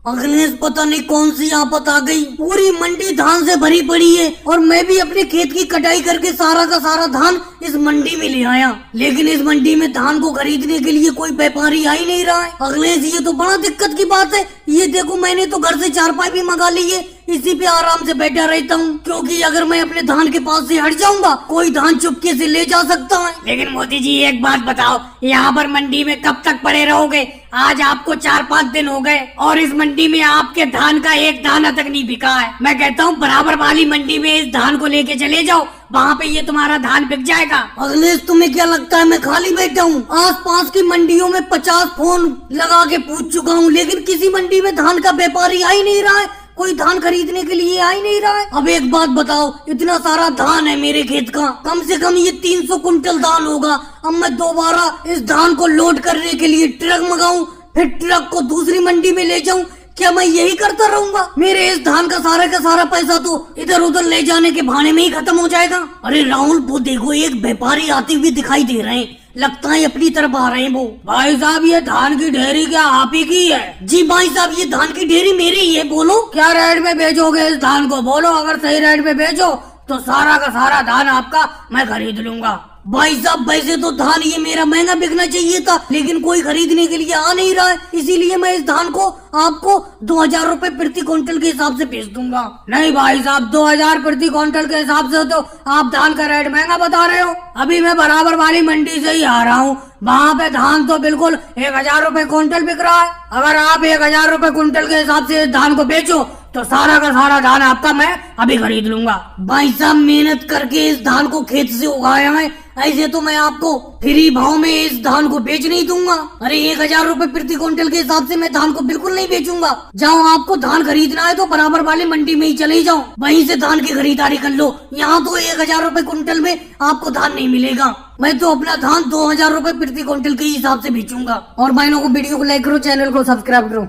अखिलेश पता नहीं कौन सी आफत आ गई, पूरी मंडी धान से भरी पड़ी है और मैं भी अपने खेत की कटाई करके सारा का सारा धान इस मंडी में ले आया, लेकिन इस मंडी में धान को खरीदने के लिए कोई व्यापारी आ ही नहीं रहा है। अखिलेश ये तो बड़ा दिक्कत की बात है। ये देखो मैंने तो घर से चारपाई भी मंगा ली है, इसी पे आराम से बैठा रहता हूँ, क्योंकि अगर मैं अपने धान के पास से हट जाऊंगा कोई धान चुपके से ले जा सकता है। लेकिन मोदी जी एक बात बताओ, यहाँ पर मंडी में कब तक पड़े रहोगे? आज आपको 4-5 दिन हो गए और इस मंडी में आपके धान का एक दाना तक नहीं बिका है। मैं कहता हूँ बराबर वाली मंडी में इस धान को लेके चले जाओ, वहाँ पे ये तुम्हारा धान बिक जाएगा। अखिलेश तुम्हें क्या लगता है मैं खाली बैठा हूँ? आस पास की मंडियों में 50 फोन लगा के पूछ चुका हूँ, लेकिन किसी मंडी में धान का व्यापारी आ ही नहीं रहा है, कोई धान खरीदने के लिए आ ही नहीं रहा है। अब एक बात बताओ, इतना सारा धान है मेरे खेत का, कम से कम ये 300 कुंटल धान होगा। अब मैं दोबारा इस धान को लोड करने के लिए ट्रक मंगाऊं, फिर ट्रक को दूसरी मंडी में ले जाऊं, क्या मैं यही करता रहूंगा? मेरे इस धान का सारा पैसा तो इधर उधर ले जाने के बहाने में ही खत्म हो जाएगा। अरे राहुल वो देखो, एक व्यापारी आते हुए दिखाई दे रहे हैं, लगता है अपनी तरफ आ रहे हैं वो। भाई साहब ये धान की ढेरी क्या आप ही की है? जी भाई साहब ये धान की ढेरी मेरी ही है। बोलो क्या रेट में बेचोगे इस धान को? बोलो, अगर सही रेट में बेचो तो सारा का सारा धान आपका मैं खरीद लूंगा। भाई साहब वैसे तो धान ये मेरा महंगा बिकना चाहिए था, लेकिन कोई खरीदने के लिए आ नहीं रहा है, इसीलिए मैं इस धान को आपको 2000 रूपए प्रति क्विंटल के हिसाब से बेच दूंगा। नहीं भाई साहब, 2000 प्रति क्विंटल के हिसाब से तो आप धान का रेट महंगा बता रहे हो। अभी मैं बराबर वाली मंडी से ही आ रहा हूँ, वहाँ पे धान तो बिल्कुल 1000 रूपए क्विंटल बिक रहा है। अगर आप 1000 रूपए क्विंटल के हिसाब से धान को बेचो तो सारा का सारा धान आपका मैं अभी खरीद लूंगा। भाई साहब मेहनत करके इस धान को खेत से उगाया है, ऐसे तो मैं आपको फ्री भाव में इस धान को बेच नहीं दूंगा। अरे 1000 रूपए प्रति क्विंटल के हिसाब से मैं धान को बिल्कुल नहीं बेचूंगा। जाओ आपको धान खरीदना है तो बराबर वाली मंडी में ही चले जाओ, वहीं से धान की खरीदारी कर लो। यहाँ तो 1000 रूपए क्विंटल में आपको धान नहीं मिलेगा। मैं तो अपना धान 2000 रूपए प्रति क्विंटल के हिसाब से बेचूंगा। और भाइयों को वीडियो को लाइक करो, चैनल को सब्सक्राइब करो।